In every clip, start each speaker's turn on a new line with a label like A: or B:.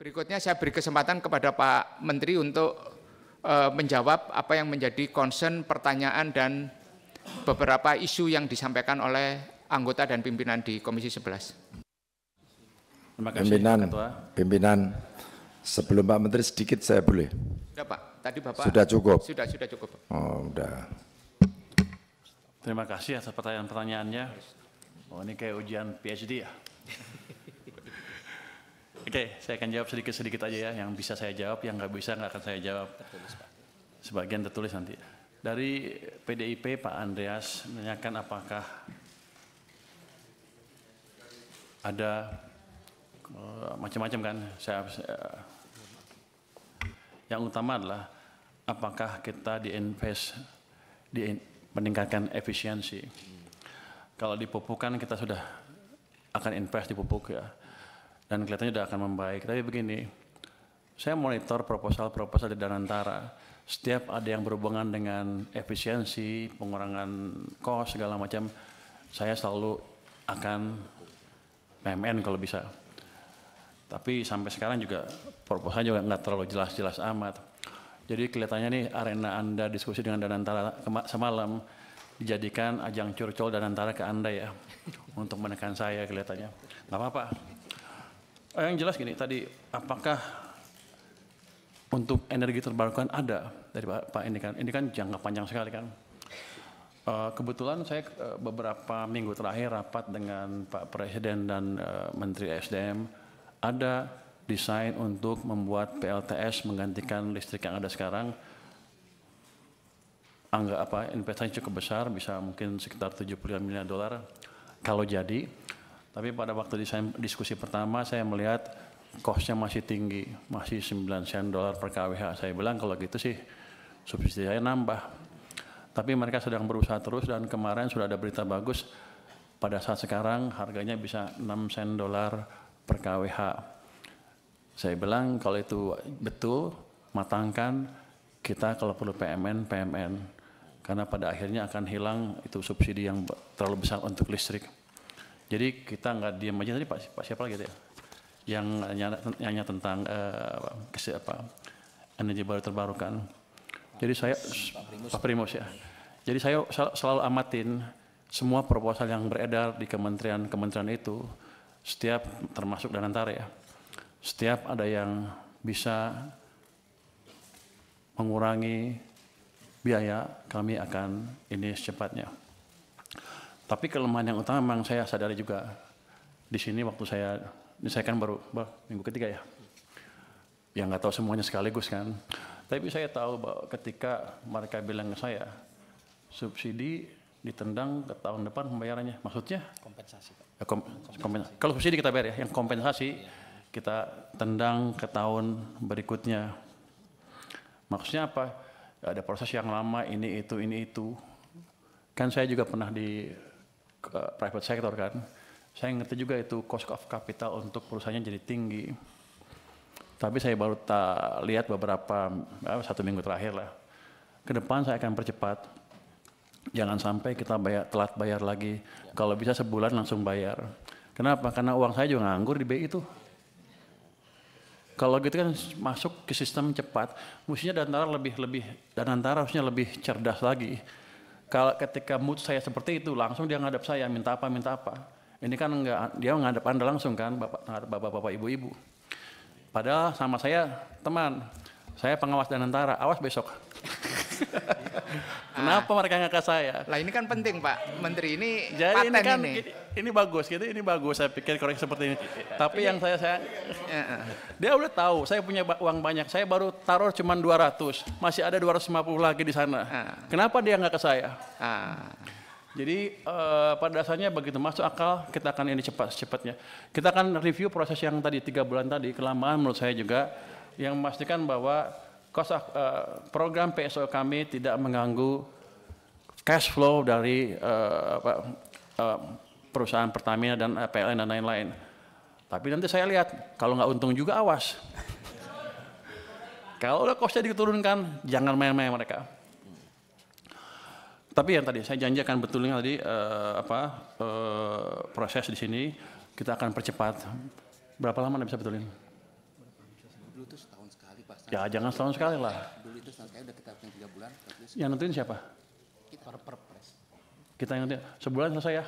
A: Berikutnya saya beri kesempatan kepada Pak Menteri untuk menjawab apa yang menjadi concern, pertanyaan, dan beberapa isu yang disampaikan oleh anggota dan pimpinan di Komisi 11.
B: Terima kasih, Ketua.
C: Pimpinan, sebelum Pak Menteri sedikit saya boleh?
A: Sudah Pak, tadi Bapak.
C: Sudah cukup?
A: Sudah cukup.
C: Oh, udah.
B: Terima kasih atas pertanyaan-pertanyaannya. Oh, ini kayak ujian PhD ya? Oke, saya akan jawab sedikit-sedikit aja ya, yang bisa saya jawab, yang nggak bisa nggak akan saya jawab. Sebagian tertulis nanti. Dari PDIP, Pak Andreas menanyakan apakah ada macam-macam kan. Yang utama adalah apakah kita meningkatkan efisiensi. Kalau di pupuk kan kita sudah akan invest di pupuk ya. Dan kelihatannya sudah akan membaik. Tapi begini, saya monitor proposal-proposal di Danantara. Setiap ada yang berhubungan dengan efisiensi, pengurangan cost, segala macam, saya selalu akan PMN kalau bisa. Tapi sampai sekarang juga proposal juga nggak terlalu jelas-jelas amat. Jadi kelihatannya nih arena Anda diskusi dengan Danantara semalam dijadikan ajang curcol Danantara ke Anda ya. Untuk menekan saya kelihatannya. Nggak apa-apa. Yang jelas gini tadi, apakah untuk energi terbarukan ada dari Pak ini kan jangka panjang sekali kan. Kebetulan saya beberapa minggu terakhir rapat dengan Pak Presiden dan Menteri SDM, ada desain untuk membuat PLTS menggantikan listrik yang ada sekarang. Investasi cukup besar, bisa mungkin sekitar 75 miliar dolar kalau jadi. Tapi pada waktu diskusi pertama saya melihat cost-nya masih tinggi, masih 9 sen dolar per kWh. Saya bilang kalau gitu sih subsidi saya nambah. Tapi mereka sedang berusaha terus dan kemarin sudah ada berita bagus. Pada saat sekarang harganya bisa 6 sen dolar per kWh. Saya bilang kalau itu betul, matangkan kita kalau perlu PMN. Karena pada akhirnya akan hilang itu subsidi yang terlalu besar untuk listrik. Jadi kita nggak diam aja. Tadi Pak siapa lagi ya? Yang nanya tentang energi baru terbarukan. Jadi saya Pak Primus ya. Jadi saya selalu amatin semua proposal yang beredar di kementerian itu, setiap termasuk Danantara ya. Setiap ada yang bisa mengurangi biaya, kami akan ini secepatnya. Tapi kelemahan yang utama memang saya sadari juga di sini waktu ini saya kan baru minggu ketiga ya, yang nggak tahu semuanya sekaligus kan. Tapi saya tahu bahwa ketika mereka bilang ke saya, subsidi ditendang ke tahun depan pembayarannya, maksudnya?
D: Kompensasi Pak.
B: Ya, kalau subsidi kita bayar ya, yang kompensasi kita tendang ke tahun berikutnya. Maksudnya apa? Ya, ada proses yang lama, ini itu. Kan saya juga pernah di private sector kan, saya ngerti juga itu cost of capital untuk perusahaannya jadi tinggi. Tapi saya baru lihat beberapa, 1 minggu terakhir lah. Ke depan saya akan percepat. Jangan sampai kita telat bayar lagi. Kalau bisa sebulan langsung bayar. Kenapa? Karena uang saya juga nganggur di BI itu. Kalau gitu kan masuk ke sistem cepat, mestinya Danantara harusnya lebih cerdas lagi. Kalau ketika mood saya seperti itu, langsung dia ngadap saya, minta apa. Ini kan enggak, dia ngadap Anda langsung kan, bapak-bapak, ibu-ibu. Padahal sama saya, teman, saya pengawas Danantara, awas besok. Kenapa mereka nggak ke saya?
A: Lah ini kan penting Pak Menteri, ini
B: jadi
A: paten
B: ini bagus gitu, ini bagus saya pikir koreksi seperti ini. Tapi yang saya dia udah tahu saya punya uang banyak, saya baru taruh cuma 200, masih ada 250 lagi di sana. Kenapa dia nggak ke saya? Jadi pada dasarnya begitu masuk akal, kita akan ini cepatnya. Kita akan review proses yang tadi 3 bulan tadi, kelamaan menurut saya juga, yang memastikan bahwa program PSO kami tidak mengganggu cash flow dari perusahaan Pertamina dan PLN dan lain-lain. Tapi nanti saya lihat, kalau nggak untung juga awas. Kalau udah costnya diturunkan, jangan main-main mereka. Tapi yang tadi saya janji akan betulin tadi proses di sini kita akan percepat. Berapa lama Anda bisa betulin?
D: Dulu itu setahun sekali Pak.
B: Ya jangan setahun sekali lah.
D: Dulu itu setahun sekali udah kita 3 bulan.
B: Yang nentuin siapa?
D: Kita perpres.
B: Kita yang nentuin. Sebulan selesai ya?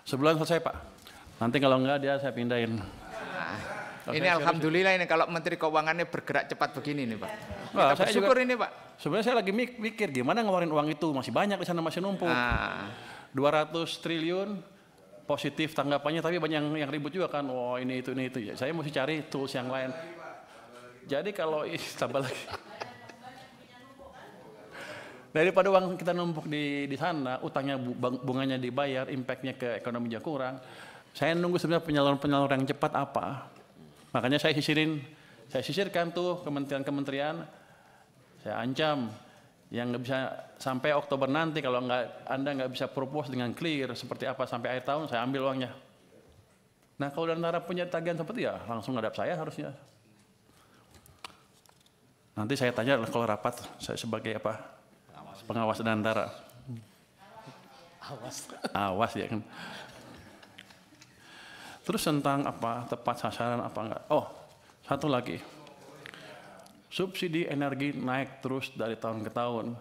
B: Sebulan selesai Pak. Nanti kalau enggak dia saya pindahin.
A: Ini alhamdulillah ini kalau Menteri Keuangannya bergerak cepat begini nih Pak.
B: Nah,
A: Kita bersyukur ini Pak.
B: Sebenarnya saya lagi mikir gimana ngeluarin uang itu, masih banyak di sana, masih numpuk. 200 triliun positif tanggapannya, tapi banyak yang ribut juga kan. Oh ini itu. Ya, saya mesti cari tools yang lain. Jadi kalau tambah lagi. Daripada uang kita numpuk di sana, utangnya bunganya dibayar, impactnya ke ekonominya kurang. Saya nunggu sebenarnya penyaluran yang cepat apa. Makanya saya sisirkan tuh kementerian-kementerian. Saya ancam yang nggak bisa sampai Oktober nanti kalau Anda nggak bisa propose dengan clear seperti apa sampai akhir tahun, saya ambil uangnya. Nah kalau Danantara punya tagihan seperti ya langsung ngadap saya harusnya. Nanti saya tanya kalau rapat saya sebagai apa? Pengawas Danantara. Awas ya kan. Terus tentang apa tepat sasaran apa enggak? Oh, satu lagi. Subsidi energi naik terus dari tahun ke tahun.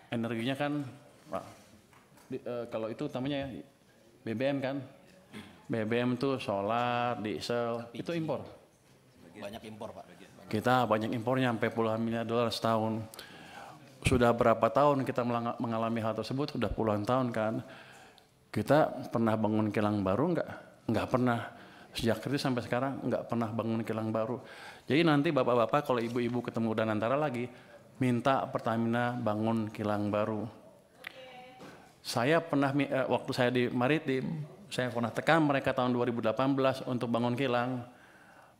B: Energinya kan, kalau itu utamanya BBM kan. BBM itu solar, diesel, itu impor.
D: Banyak impor Pak.
B: Kita banyak impornya sampai puluhan miliar dolar setahun. Sudah berapa tahun kita mengalami hal tersebut? Sudah puluhan tahun kan. Kita pernah bangun kilang baru enggak? Enggak pernah. Sejak kritis sampai sekarang enggak pernah bangun kilang baru. Jadi nanti bapak-bapak kalau ibu-ibu ketemu Danantara lagi, minta Pertamina bangun kilang baru. Saya pernah, waktu saya di Maritim, saya pernah tekan mereka tahun 2018 untuk bangun kilang.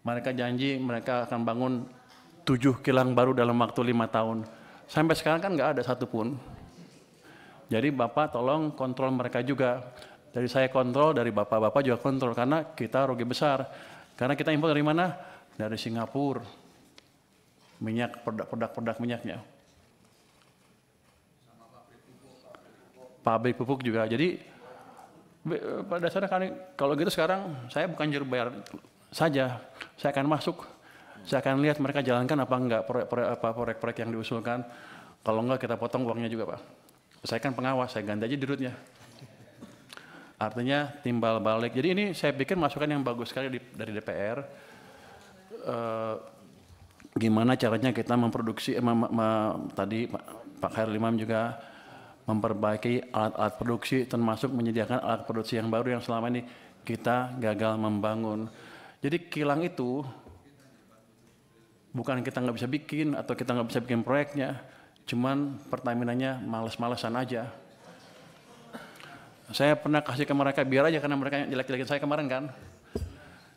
B: Mereka janji mereka akan bangun 7 kilang baru dalam waktu 5 tahun. Sampai sekarang kan nggak ada satupun. Jadi Bapak tolong kontrol mereka juga. Dari saya kontrol, dari Bapak-Bapak juga kontrol. Karena kita rugi besar. Karena kita impor dari mana? Dari Singapura. Minyak, produk minyaknya. Pabrik pupuk juga. Jadi pada dasarnya kalau gitu sekarang saya bukan juru bayar saja. Saya akan masuk. Saya akan lihat mereka jalankan apa enggak proyek-proyek yang diusulkan. Kalau enggak kita potong uangnya juga Pak. Saya kan pengawas, saya ganti aja dirutnya. Artinya timbal balik. Jadi ini saya pikir masukan yang bagus sekali dari DPR. Gimana caranya kita memproduksi, tadi Pak Khairul Imam juga memperbaiki alat-alat produksi, termasuk menyediakan alat produksi yang baru yang selama ini kita gagal membangun. Jadi kilang itu bukan kita nggak bisa bikin atau kita nggak bisa bikin proyeknya, cuman Pertaminanya males-malesan aja. Saya pernah kasih ke mereka, biar aja karena mereka jelek-jelekin saya kemarin kan.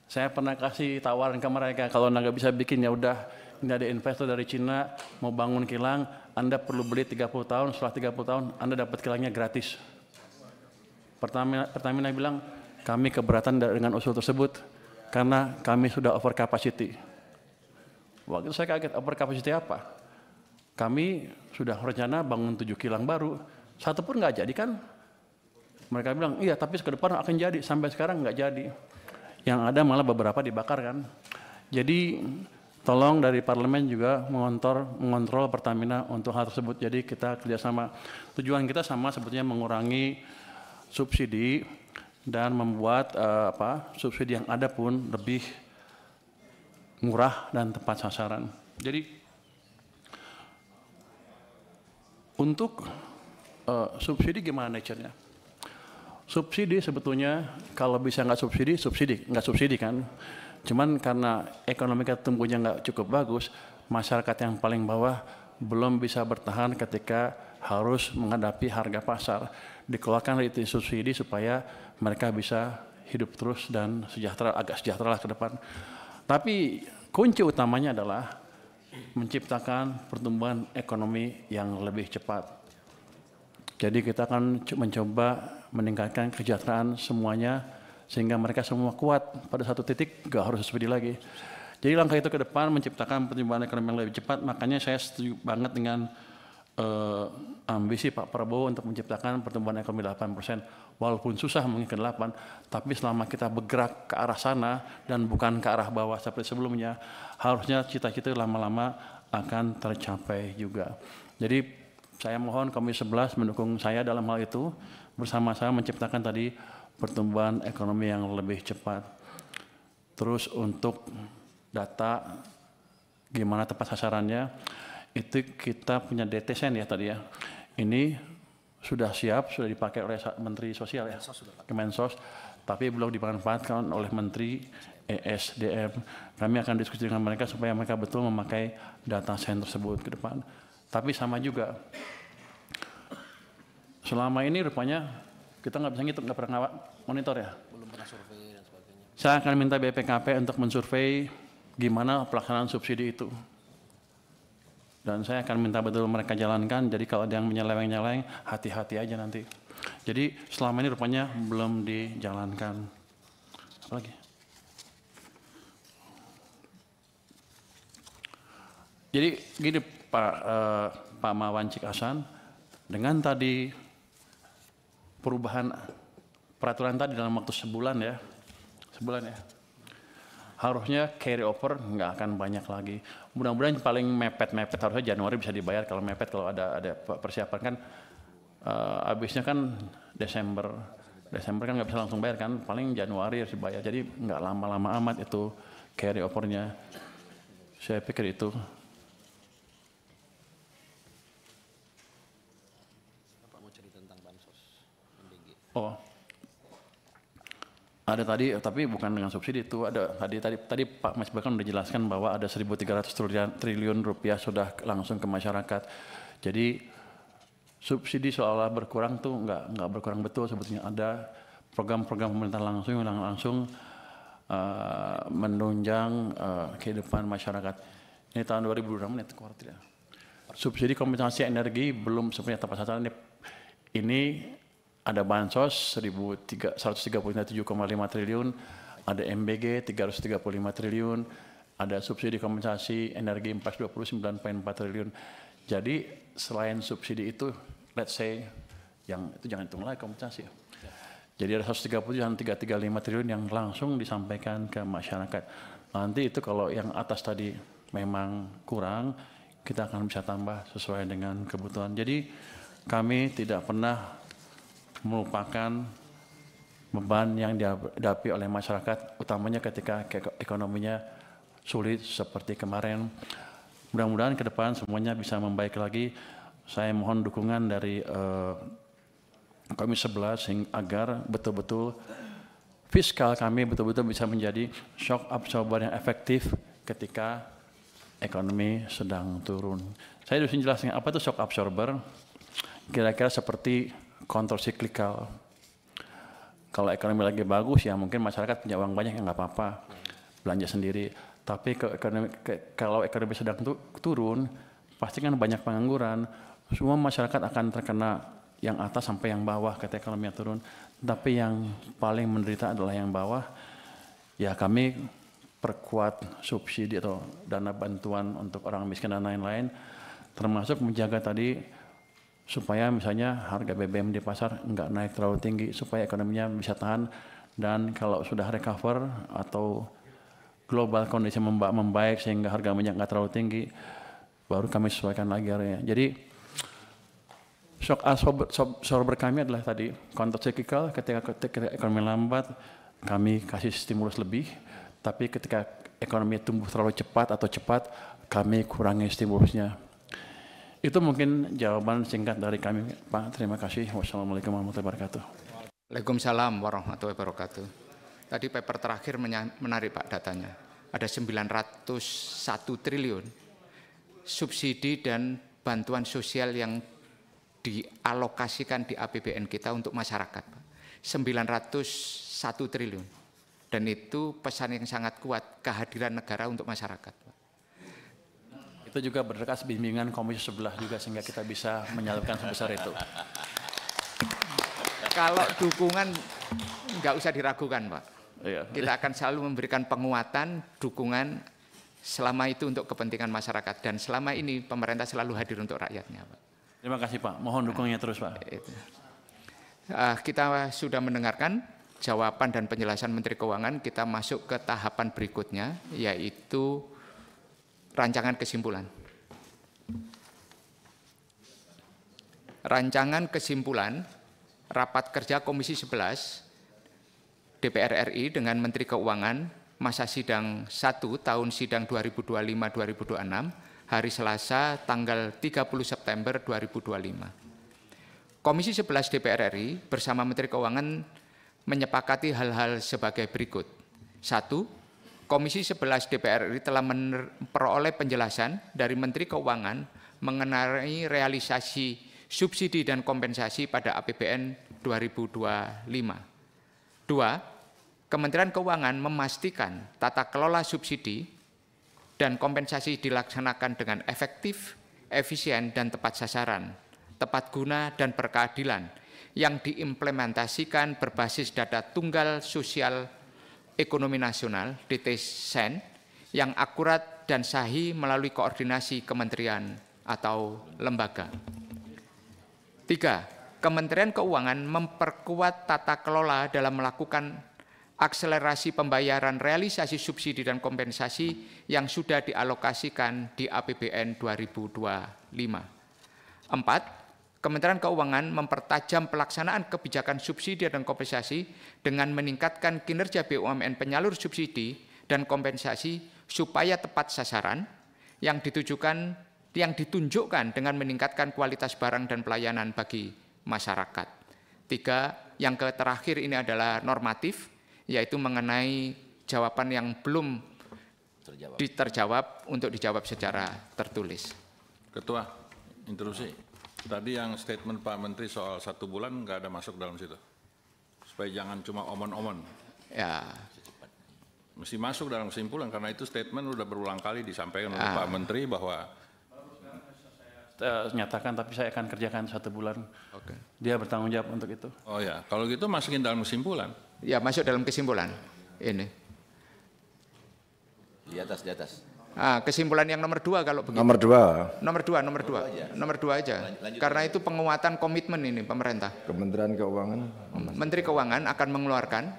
B: Saya pernah kasih tawaran ke mereka, kalau nggak bisa bikin ya udah, ini ada investor dari Cina mau bangun kilang, Anda perlu beli 30 tahun, setelah 30 tahun Anda dapat kilangnya gratis. Pertamina bilang, kami keberatan dengan usul tersebut karena kami sudah over capacity. Waktu itu saya kaget, over capacity apa? Kami sudah rencana bangun 7 kilang baru, satu pun nggak jadi kan? Mereka bilang, iya tapi ke depan akan jadi, sampai sekarang nggak jadi. Yang ada malah beberapa dibakar kan. Jadi tolong dari parlemen juga mengontrol Pertamina untuk hal tersebut. Jadi kita kerjasama. Tujuan kita sama sebetulnya mengurangi subsidi dan membuat subsidi yang ada pun lebih murah dan tepat sasaran. Jadi untuk subsidi gimana nature-nya? Subsidi sebetulnya kalau bisa nggak subsidi kan. Cuman karena ekonomi kita tumbuhnya nggak cukup bagus, masyarakat yang paling bawah belum bisa bertahan ketika harus menghadapi harga pasar. Dikeluarkan itu subsidi supaya mereka bisa hidup terus dan agak sejahtera lah ke depan. Tapi kunci utamanya adalah menciptakan pertumbuhan ekonomi yang lebih cepat. Jadi kita akan mencoba meningkatkan kesejahteraan semuanya sehingga mereka semua kuat pada satu titik, nggak harus subsidi lagi. Jadi langkah itu ke depan menciptakan pertumbuhan ekonomi yang lebih cepat. Makanya saya setuju banget dengan ambisi Pak Prabowo untuk menciptakan pertumbuhan ekonomi 8%. walaupun susah mungkin ke 8, tapi selama kita bergerak ke arah sana dan bukan ke arah bawah seperti sebelumnya, harusnya cita-cita lama-lama akan tercapai juga. Jadi saya mohon Komisi 11 mendukung saya dalam hal itu, bersama-sama menciptakan tadi pertumbuhan ekonomi yang lebih cepat. Terus untuk data gimana tepat sasarannya, itu kita punya DTSN ya tadi ya. Ini sudah siap, sudah dipakai oleh Menteri Sosial ya, Kemensos, tapi belum dimanfaatkan oleh Menteri ESDM. Kami akan diskusi dengan mereka supaya mereka betul memakai data sen tersebut ke depan. Tapi sama juga, selama ini rupanya kita nggak bisa ngitung, nggak pernah monitor ya.
D: Belum pernah survei dan sebagainya.
B: Saya akan minta BPKP untuk mensurvei gimana pelaksanaan subsidi itu. Dan saya akan minta betul mereka jalankan, jadi kalau ada yang menyeleweng-nyeleweng, hati-hati aja nanti. Jadi selama ini rupanya belum dijalankan. Apa lagi? Jadi gini Pak Mawancik Hasan, dengan tadi perubahan peraturan tadi dalam waktu sebulan ya, harusnya carry over nggak akan banyak lagi. Mudah-mudahan paling mepet-mepet harusnya Januari bisa dibayar. Kalau mepet, kalau ada persiapan kan habisnya kan Desember kan nggak bisa langsung bayar kan, paling Januari harus dibayar. Jadi nggak lama-lama amat itu carry overnya. Saya pikir itu.
D: Bapak mau cerita tentang bansos MBG.
B: Oh. Ada tadi, tapi bukan dengan subsidi itu. Ada tadi Pak Mas bahkan sudah jelaskan bahwa ada 1.300 triliun rupiah sudah langsung ke masyarakat. Jadi subsidi seolah berkurang tuh nggak berkurang betul sebetulnya. Ada program-program pemerintah langsung yang langsung menunjang kehidupan masyarakat. Ini tahun 2026 itu kuartal. Subsidi kompensasi energi belum sebenarnya tepat sasaran. Ini ada bansos 137,5 triliun, ada MBG 335 triliun, ada subsidi kompensasi energi 429,4 triliun. Jadi selain subsidi itu, let's say, yang itu jangan hitung lagi kompensasi. Jadi ada 130 dan 335 triliun yang langsung disampaikan ke masyarakat. Nanti itu kalau yang atas tadi memang kurang, kita akan bisa tambah sesuai dengan kebutuhan. Jadi kami tidak pernah merupakan beban yang dihadapi oleh masyarakat, utamanya ketika ekonominya sulit seperti kemarin. Mudah-mudahan ke depan semuanya bisa membaik lagi. Saya mohon dukungan dari Komisi 11 agar betul-betul fiskal kami betul-betul bisa menjadi shock absorber yang efektif ketika ekonomi sedang turun. Saya harus menjelaskan apa itu shock absorber. Kira-kira seperti kontrol siklikal. Kalau ekonomi lagi bagus ya mungkin masyarakat punya uang banyak ya nggak apa-apa, belanja sendiri. Tapi kalau ekonomi sedang turun, pasti kan banyak pengangguran. Semua masyarakat akan terkena, yang atas sampai yang bawah ketika ekonomi turun. Tapi yang paling menderita adalah yang bawah. Ya kami perkuat subsidi atau dana bantuan untuk orang miskin dan lain-lain, termasuk menjaga tadi supaya misalnya harga BBM di pasar nggak naik terlalu tinggi, supaya ekonominya bisa tahan, dan kalau sudah recover atau global kondisi membaik sehingga harga minyak nggak terlalu tinggi, baru kami sesuaikan lagi harganya. Jadi shock absorber kami adalah tadi counter cyclical, ketika ekonomi lambat kami kasih stimulus lebih, tapi ketika ekonomi tumbuh terlalu cepat atau cepat kami kurangi stimulusnya. Itu mungkin jawaban singkat dari kami, Pak. Terima kasih. Wassalamualaikum warahmatullahi wabarakatuh.
A: Waalaikumsalam warahmatullahi wabarakatuh. Tadi paper terakhir menarik Pak datanya. Ada 901 triliun subsidi dan bantuan sosial yang dialokasikan di APBN kita untuk masyarakat. 901 triliun. Dan itu pesan yang sangat kuat, kehadiran negara untuk masyarakat.
B: Itu juga berkas bimbingan Komisi 11 juga sehingga kita bisa menyalurkan sebesar itu.
A: Kalau dukungan nggak usah diragukan, Pak.
B: Iya.
A: Kita akan selalu memberikan penguatan, dukungan selama itu untuk kepentingan masyarakat, dan selama ini pemerintah selalu hadir untuk rakyatnya, Pak.
B: Terima kasih Pak. Mohon dukungannya terus Pak.
A: Kita sudah mendengarkan jawaban dan penjelasan Menteri Keuangan, kita masuk ke tahapan berikutnya, yaitu rancangan kesimpulan. Rancangan kesimpulan rapat kerja Komisi 11 DPR RI dengan Menteri Keuangan masa sidang 1 tahun sidang 2025-2026 hari Selasa tanggal 30 September 2025. Komisi 11 DPR RI bersama Menteri Keuangan menyepakati hal-hal sebagai berikut. 1. Komisi 11 DPR RI telah memperoleh penjelasan dari Menteri Keuangan mengenai realisasi subsidi dan kompensasi pada APBN 2025. 2. Kementerian Keuangan memastikan tata kelola subsidi dan kompensasi dilaksanakan dengan efektif, efisien, dan tepat sasaran, tepat guna, dan berkeadilan yang diimplementasikan berbasis data tunggal sosial ekonomi nasional (DTSEN) yang akurat dan sahih melalui koordinasi kementerian atau lembaga. 3. Kementerian Keuangan memperkuat tata kelola dalam melakukan akselerasi pembayaran realisasi subsidi dan kompensasi yang sudah dialokasikan di APBN 2025. 4. Kementerian Keuangan mempertajam pelaksanaan kebijakan subsidi dan kompensasi dengan meningkatkan kinerja BUMN penyalur subsidi dan kompensasi supaya tepat sasaran yang ditunjukkan dengan meningkatkan kualitas barang dan pelayanan bagi masyarakat. 3. Yang terakhir ini adalah normatif, yaitu mengenai jawaban yang belum terjawab untuk dijawab secara tertulis.
E: Ketua, interupsi. Tadi yang statement Pak Menteri soal 1 bulan nggak ada masuk dalam situ. Supaya jangan cuma omon-omon.
A: Ya.
E: Mesti masuk dalam kesimpulan karena itu statement udah berulang kali disampaikan oleh Pak Menteri bahwa
B: nyatakan, tapi saya akan kerjakan 1 bulan.
A: Oke.
B: Dia bertanggung jawab untuk itu.
E: oh ya, kalau gitu masukin dalam kesimpulan.
A: Ya, masuk dalam kesimpulan. Ini.
F: Di atas.
A: Kesimpulan yang nomor 2 kalau begitu.
C: Nomor 2.
A: Nomor 2 aja. Karena itu penguatan komitmen ini pemerintah.
C: Kementerian Keuangan.
A: Menteri Keuangan akan mengeluarkan.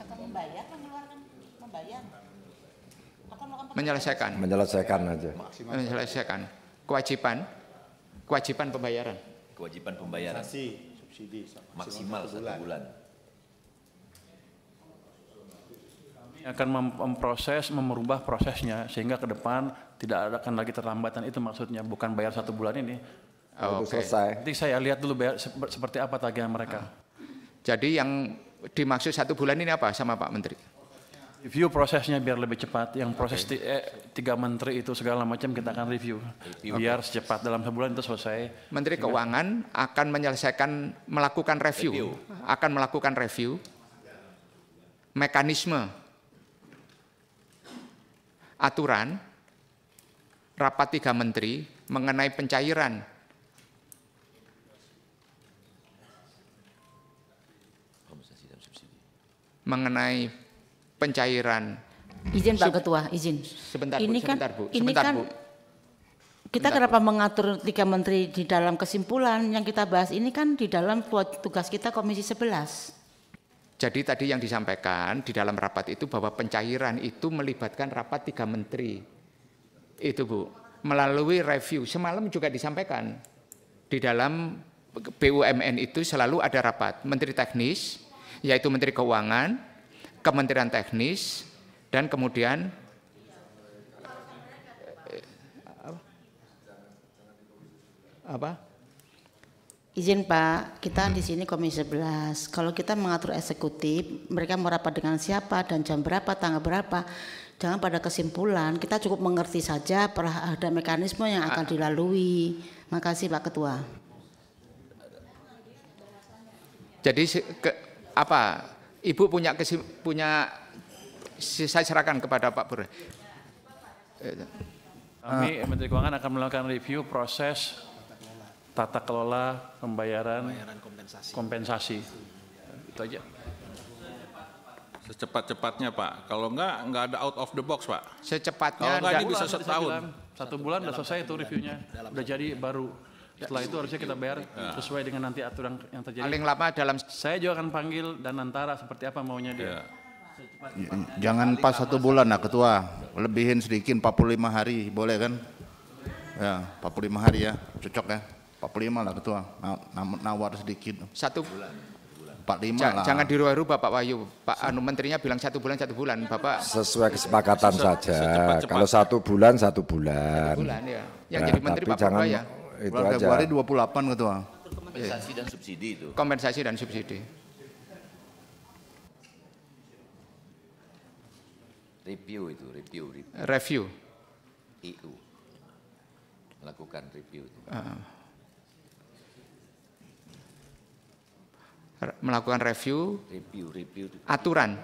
G: Akan membayar, membayar.
A: Menyelesaikan kewajiban pembayaran.
F: Kewajiban pembayaran. Subsidi maksimal 1 bulan.
B: Akan merubah prosesnya sehingga ke depan tidak akan lagi terlambatan, itu maksudnya, bukan bayar 1 bulan ini.
C: Selesai.
B: Nanti saya lihat dulu bayar seperti apa tagihan mereka.
A: Jadi yang dimaksud 1 bulan ini apa sama Pak Menteri?
B: Review prosesnya biar lebih cepat. Yang proses 3 menteri itu segala macam kita akan review. Biar secepat dalam sebulan itu selesai.
A: Menteri Keuangan akan melakukan review mekanisme aturan rapat 3 menteri mengenai pencairan
G: Izin Pak Ketua, izin.
A: Sebentar
G: ini
A: Bu.
G: Kita kenapa mengatur 3 menteri di dalam kesimpulan yang kita bahas ini kan di dalam tugas kita Komisi 11.
A: Jadi tadi yang disampaikan di dalam rapat itu bahwa pencairan itu melibatkan rapat 3 menteri. Itu Bu, melalui review. Semalam juga disampaikan di dalam BUMN itu selalu ada rapat menteri teknis, yaitu Menteri Keuangan, Kementerian Teknis, dan kemudian apa?
G: Izin Pak, kita di sini Komisi 11. Kalau kita mengatur eksekutif, mereka mau rapat dengan siapa dan jam berapa, tanggal berapa, jangan pada kesimpulan. Kita cukup mengerti saja ada mekanisme yang akan dilalui. Makasih Pak Ketua.
A: Jadi Ibu punya saya serahkan kepada Pak Pur.
B: Kami Menteri Keuangan akan melakukan review proses tata kelola pembayaran kompensasi. Itu aja.
E: Secepat-cepatnya Pak. Kalau nggak ada out of the box Pak.
A: Secepatnya.
E: Kalau nggak ini bisa setahun.
B: 1 bulan udah selesai itu reviewnya. Udah jadi baru Setelah itu harusnya kita bayar sesuai dengan nanti aturan yang terjadi.
A: Paling lama dalam
B: Saya juga akan panggil dan antara seperti apa maunya dia.
H: Jangan pas 1 bulan lah Ketua, lebihin sedikit 45 hari, boleh kan? Ya, 45 hari ya, cocok ya. 45 lah Ketua, nawar sedikit.
A: 1
H: bulan. 45 lah.
A: Jangan dirubah-rubah Pak Wahyu. Pak Menterinya bilang 1 bulan, 1 bulan. Bapak
C: Sesuai kesepakatan saja. Kalau 1 bulan, 1 bulan.
A: 1 bulan ya. Yang
C: Ya,
A: jadi Menteri
C: tapi
A: Pak
C: jangan
A: Purba ya.
C: itu
H: Bulan
C: aja.
H: Februari 28 Ketua.
F: Kompensasi dan subsidi itu.
A: Kompensasi dan subsidi.
F: Review itu, review.
A: Review.
F: EU. Melakukan review itu.
A: Melakukan review
F: Review.
A: aturan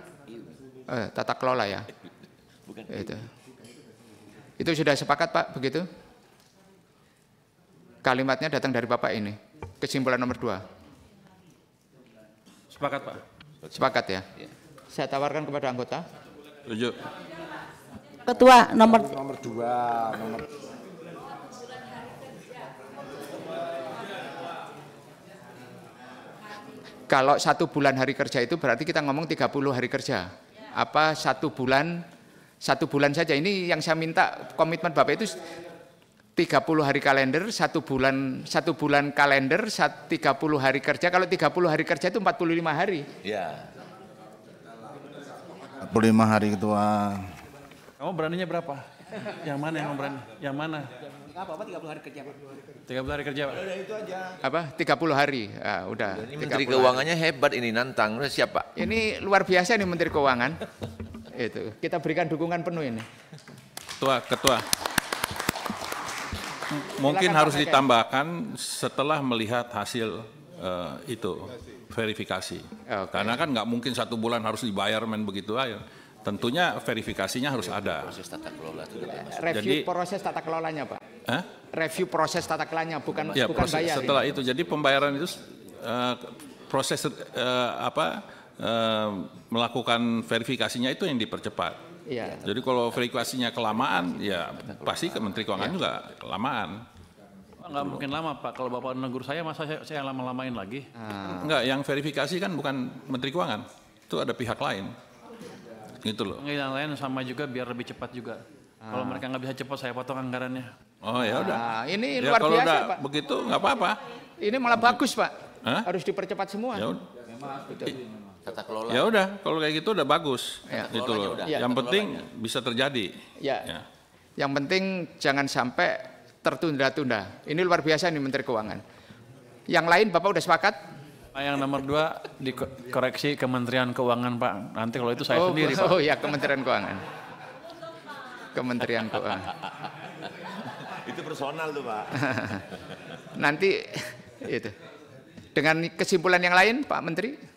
A: tata kelola ya.
F: Bukan
A: Itu sudah sepakat Pak begitu? Kalimatnya datang dari Bapak ini. Kesimpulan nomor 2.
B: Sepakat Pak?
A: Sepakat ya? Saya tawarkan kepada anggota.
E: Setuju.
G: Ketua nomor
C: 2.
A: Kalau 1 bulan hari kerja itu berarti kita ngomong 30 hari kerja. Apa 1 bulan saja. Ini yang saya minta komitmen Bapak itu 30 hari kalender, 1 bulan kalender, 30 hari kerja. Kalau 30 hari kerja itu 45 hari.
F: Ya.
H: 45 hari Ketua.
B: Kamu beraninya berapa? Yang mana yang berani? Yang mana?
D: Apa 30 hari kerja Pak?
B: 30 hari kerja Pak?
A: Apa? 30 hari. Udah.
F: Ini Menteri Keuangannya hebat ini, nantang. Siapa?
A: Ini luar biasa nih Menteri Keuangan. Itu. Kita berikan dukungan penuh ini.
E: Ketua. Mungkin
A: Silakan,
E: harus
A: Pak Sekjen.
E: ditambahkan setelah melihat hasil itu verifikasi.
A: Oke.
E: Karena kan nggak mungkin 1 bulan harus dibayar main begitu aja. Tentunya verifikasinya harus ada.
F: Proses tata kelola itu.
A: Review
E: Jadi-
A: proses tata kelolanya Pak.
E: Hah?
A: Review proses tata kelolanya bukan
E: Ya,
A: bukan
E: proses,
A: bayar.
E: setelah
A: ini.
E: itu jadi pembayaran itu proses melakukan verifikasinya itu yang dipercepat.
A: Iya.
E: Jadi kalau verifikasinya kelamaan, ya pasti ke Menteri Keuangan juga kelamaan.
B: Nggak mungkin lama Pak. Kalau Bapak negur saya, masa saya lama-lamain lagi?
E: Enggak, yang verifikasi kan bukan Menteri Keuangan, itu ada pihak lain. Gitu loh.
B: Yang lain sama juga biar lebih cepat juga. Kalau mereka nggak bisa cepat, saya potong anggarannya.
E: Oh ya udah.
A: Nah, ini
E: Ya
A: luar
E: kalau
A: biasa
E: udah
A: Pak.
E: begitu nggak apa-apa.
A: Ini malah bagus Pak.
E: Hah?
A: Harus dipercepat semua.
E: Ya udah.
F: Tata kelola.
E: Ya udah, kalau kayak gitu udah bagus.
A: Ya.
E: Gitu loh.
A: Ya.
E: Yang penting bisa terjadi.
A: Ya.
E: Ya.
A: Yang penting jangan sampai tertunda-tunda. Ini luar biasa nih Menteri Keuangan. Yang lain Bapak udah sepakat?
B: Yang nomor 2 dikoreksi Kementerian Keuangan Pak. Nanti kalau itu saya sendiri Pak.
A: Oh ya Kementerian Keuangan. Kementerian Keuangan.
F: Itu personal tuh Pak.
A: Nanti itu. Dengan kesimpulan yang lain Pak Menteri?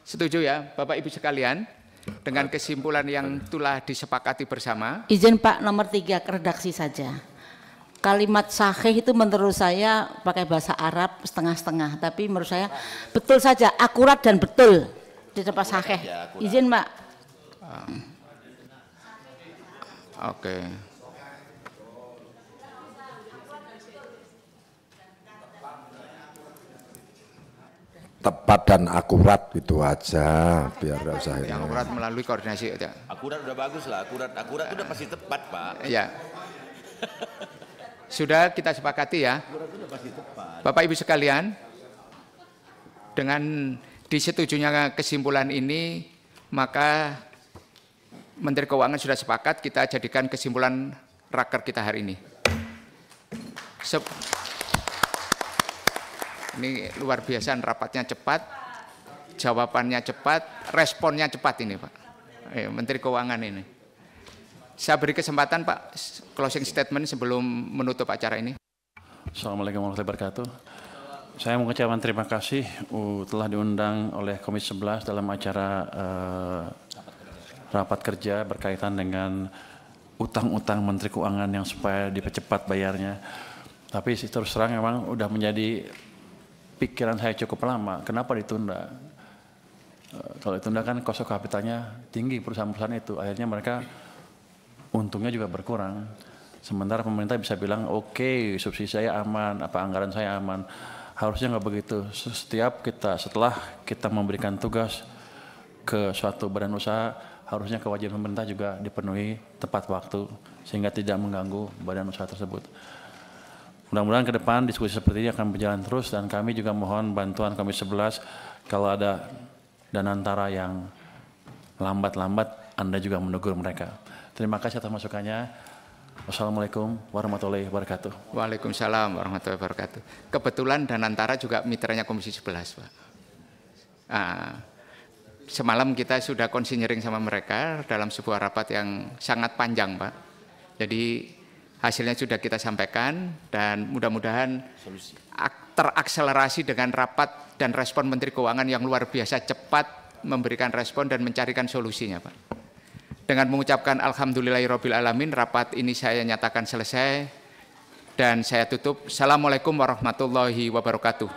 A: Setuju ya Bapak Ibu sekalian? Dengan kesimpulan yang telah disepakati bersama.
G: izin Pak nomor 3 redaksi saja. Kalimat sahih itu menurut saya pakai bahasa Arab setengah-setengah, tapi menurut saya betul saja, akurat dan betul di tempat sahih. Izin Pak.
A: Oke.
C: Tepat dan akurat itu aja, biar nggak usah ini.
A: Yang akurat melalui koordinasi. Ya.
F: Akurat udah bagus lah, akurat udah pasti tepat Pak.
A: Ya. Sudah kita sepakati ya. Bapak Ibu sekalian, dengan disetujunya kesimpulan ini, maka Menteri Keuangan sudah sepakat kita jadikan kesimpulan raker kita hari ini. Ini luar biasa, rapatnya cepat, jawabannya cepat, responnya cepat ini Pak. Menteri Keuangan ini. Saya beri kesempatan Pak, closing statement sebelum menutup acara ini.
B: Assalamualaikum warahmatullahi wabarakatuh. Saya mengucapkan terima kasih telah diundang oleh Komisi 11 dalam acara rapat kerja berkaitan dengan utang-utang Menteri Keuangan yang supaya dipercepat bayarnya. Tapi terus terang memang udah menjadi pikiran saya cukup lama. Kenapa ditunda? Kalau ditunda kan cost of capitalnya tinggi perusahaan-perusahaan itu. Akhirnya mereka untungnya juga berkurang. Sementara pemerintah bisa bilang, oke, subsidi saya aman, anggaran saya aman. Harusnya nggak begitu. Setelah kita memberikan tugas ke suatu badan usaha, harusnya kewajiban pemerintah juga dipenuhi tepat waktu sehingga tidak mengganggu badan usaha tersebut. Mudah-mudahan ke depan diskusi seperti ini akan berjalan terus, dan kami juga mohon bantuan Komisi 11 kalau ada danantara yang lambat-lambat, Anda juga menegur mereka. Terima kasih atas masukannya. Wassalamualaikum warahmatullahi wabarakatuh.
A: Waalaikumsalam warahmatullahi wabarakatuh. Kebetulan danantara juga mitranya Komisi 11, Pak. Semalam kita sudah konsinyering sama mereka dalam sebuah rapat yang sangat panjang, Pak. Jadi hasilnya sudah kita sampaikan dan mudah-mudahan terakselerasi dengan rapat dan respon Menteri Keuangan yang luar biasa cepat memberikan respon dan mencarikan solusinya, Pak. Dengan mengucapkan alhamdulillahirabbil alamin, rapat ini saya nyatakan selesai dan saya tutup. Assalamualaikum warahmatullahi wabarakatuh.